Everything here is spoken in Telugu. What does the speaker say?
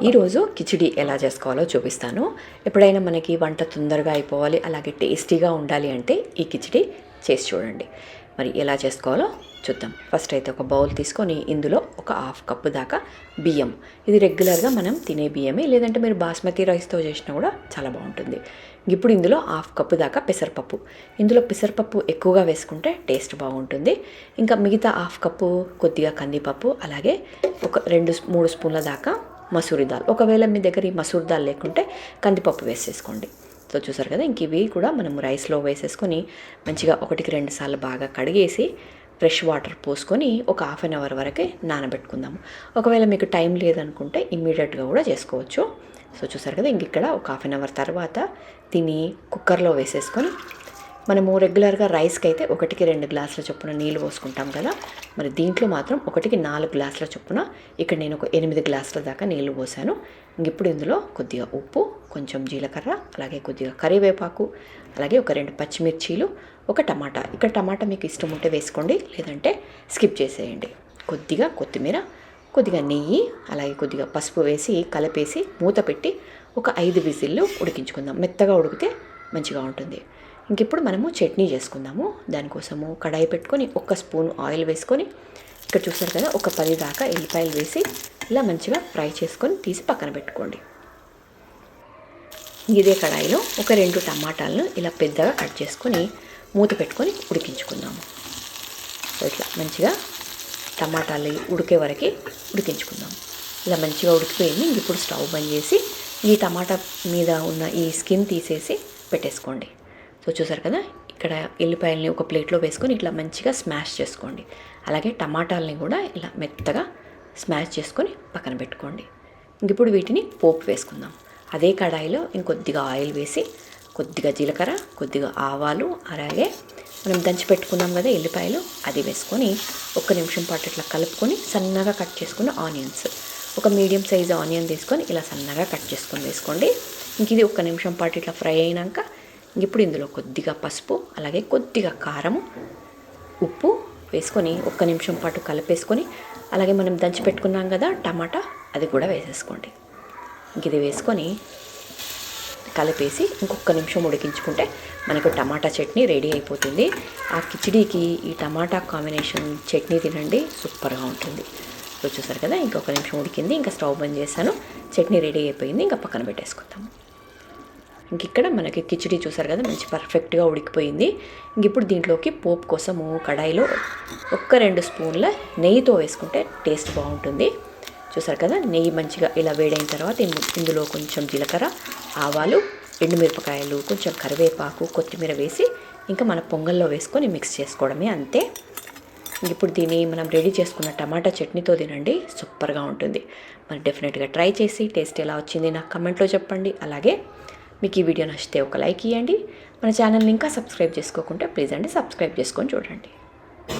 ఈరోజు కిచిడి ఎలా చేసుకోవాలో చూపిస్తాను. ఎప్పుడైనా మనకి వంట తొందరగా అయిపోవాలి, అలాగే టేస్టీగా ఉండాలి అంటే ఈ కిచిడి చేసి చూడండి. మరి ఎలా చేసుకోవాలో చూద్దాం. ఫస్ట్ అయితే ఒక బౌల్ తీసుకొని ఇందులో ఒక హాఫ్ కప్పు దాకా బియ్యం, ఇది రెగ్యులర్గా మనం తినే బియ్యమే, లేదంటే మీరు బాస్మతి రైస్తో చేసినా కూడా చాలా బాగుంటుంది. ఇప్పుడు ఇందులో హాఫ్ కప్పు దాకా పెసరపప్పు, ఇందులో పెసరపప్పు ఎక్కువగా వేసుకుంటే టేస్ట్ బాగుంటుంది. ఇంకా మిగతా హాఫ్ కప్పు కొద్దిగా కందిపప్పు, అలాగే ఒక 2-3 స్పూన్ల దాకా మసూరి దాల్. ఒకవేళ మీ దగ్గర ఈ మసూర్ దాల్ లేకుంటే కందిపప్పు వేసేసుకోండి. సో చూసారు కదా, ఇంక ఇవి కూడా మనం రైస్లో వేసేసుకొని మంచిగా 1-2 సార్లు బాగా కడిగేసి ఫ్రెష్ వాటర్ పోసుకొని ఒక హాఫ్ అన్ అవర్ వరకే నానబెట్టుకుందాము. ఒకవేళ మీకు టైం లేదనుకుంటే ఇమ్మీడియట్గా కూడా చేసుకోవచ్చు. సో చూసారు కదా, ఇంక ఇక్కడ ఒక హాఫ్ అన్ అవర్ తర్వాత దీన్ని కుక్కర్లో వేసేసుకొని, మనము రెగ్యులర్గా రైస్కి అయితే 1-2 గ్లాసుల చొప్పున నీళ్ళు పోసుకుంటాం కదా, మరి దీంట్లో మాత్రం 1-4 గ్లాసుల చొప్పున ఇక్కడ నేను ఒక 8 గ్లాసుల దాకా నీళ్ళు పోసాను. ఇప్పుడు ఇందులో కొద్దిగా ఉప్పు, కొంచెం జీలకర్ర, అలాగే కొద్దిగా కరివేపాకు, అలాగే ఒక 2 పచ్చిమిర్చీలు, ఒక టమాటా. ఇక్కడ టమాటా మీకు ఇష్టం ఉంటే వేసుకోండి, లేదంటే స్కిప్ చేసేయండి. కొద్దిగా కొత్తిమీర, కొద్దిగా నెయ్యి, అలాగే కొద్దిగా పసుపు వేసి కలిపేసి మూత పెట్టి ఒక 5 విజిల్లు ఉడికించుకుందాం. మెత్తగా ఉడికితే మంచిగా ఉంటుంది. ఇంకిప్పుడు మనము చట్నీ చేసుకుందాము. దానికోసము కడాయి పెట్టుకొని 1 స్పూన్ ఆయిల్ వేసుకొని, ఇక్కడ చూసారు కదా, ఒక 10 దాకా ఎల్లిపాయలు వేసి ఇలా మంచిగా ఫ్రై చేసుకొని తీసి పక్కన పెట్టుకోండి. ఇదే కడాయిలో ఒక 2 టమాటాలను ఇలా పెద్దగా కట్ చేసుకొని మూత పెట్టుకొని ఉడికించుకుందాము. సో ఇట్లా మంచిగా టమాటాలు ఉడికే వరకు ఉడికించుకుందాము. ఇలా మంచిగా ఉడికిపోయింది. ఇప్పుడు స్టవ్ బంద్ చేసి ఈ టమాటా మీద ఉన్న ఈ స్కిన్ తీసేసి పెట్టేసుకోండి. సో చూసారు కదా, ఇక్కడ ఎల్లిపాయలని ఒక ప్లేట్లో వేసుకొని ఇట్లా మంచిగా స్మాష్ చేసుకోండి. అలాగే టమాటాలని కూడా ఇలా మెత్తగా స్మాష్ చేసుకొని పక్కన పెట్టుకోండి. ఇప్పుడు వీటిని పోపు వేసుకుందాం. అదే కడాయిలో ఇంకొద్దిగా ఆయిల్ వేసి కొద్దిగా జీలకర్ర, కొద్దిగా ఆవాలు, అలాగే మనం దంచి పెట్టుకున్నాం కదా ఎల్లిపాయలు, అది వేసుకొని 1 నిమిషం పాటు ఇట్లా కలుపుకొని సన్నగా కట్ చేసుకున్న ఆనియన్స్, ఒక మీడియం సైజు ఆనియన్ తీసుకొని ఇలా సన్నగా కట్ చేసుకొని వేసుకోండి. ఇంక ఇది 1 నిమిషం పాటు ఇట్లా ఫ్రై అయినాక ఇప్పుడు ఇందులో కొద్దిగా పసుపు, అలాగే కొద్దిగా కారము, ఉప్పు వేసుకొని 1 నిమిషం పాటు కలిపేసుకొని, అలాగే మనం దంచి పెట్టుకున్నాం కదా టమాటా, అది కూడా వేసేసుకోండి. ఇంక ఇది వేసుకొని కలిపేసి ఇంకొక నిమిషం ఉడికించుకుంటే మనకు టమాటా చట్నీ రెడీ అయిపోతుంది. ఆ కిచిడీకి ఈ టమాటా కాంబినేషన్ చట్నీ తినండి, సూపర్గా ఉంటుంది. సో చూసారు కదా, ఇంకొక నిమిషం ఉడికింది. ఇంకా స్టవ్ బంద్ చేశాను. చట్నీ రెడీ అయిపోయింది. ఇంకా పక్కన పెట్టేసుకుందాము. ఇంక ఇక్కడ మనకి కిచిడి చూసారు కదా, మంచి పర్ఫెక్ట్గా ఉడికిపోయింది. ఇంక ఇప్పుడు దీంట్లోకి పోపు కోసము కడాయిలో 1-2 స్పూన్ల నెయ్యితో వేసుకుంటే టేస్ట్ బాగుంటుంది. చూసారు కదా, నెయ్యి మంచిగా ఇలా వేడైన తర్వాత ఇందులో కొంచెం జీలకర్ర, ఆవాలు, ఎండుమిరపకాయలు, కొంచెం కరివేపాకు, కొత్తిమీర వేసి ఇంకా మన పొంగల్లో వేసుకొని మిక్స్ చేసుకోవడమే, అంతే. ఇప్పుడు దీన్ని మనం రెడీ చేసుకున్న టమాటా చట్నీతో తినండి, సూపర్గా ఉంటుంది. మరి డెఫినెట్గా ట్రై చేసి టేస్ట్ ఎలా వచ్చింది నాకు కమెంట్లో చెప్పండి. అలాగే మీకు ఈ వీడియో నచ్చితే ఒక లైక్ ఇవ్వండి. మన ఛానల్ని ఇంకా సబ్స్క్రైబ్ చేసుకోకుంటే ప్లీజ్ అండి సబ్స్క్రైబ్ చేసుకొని చూడండి.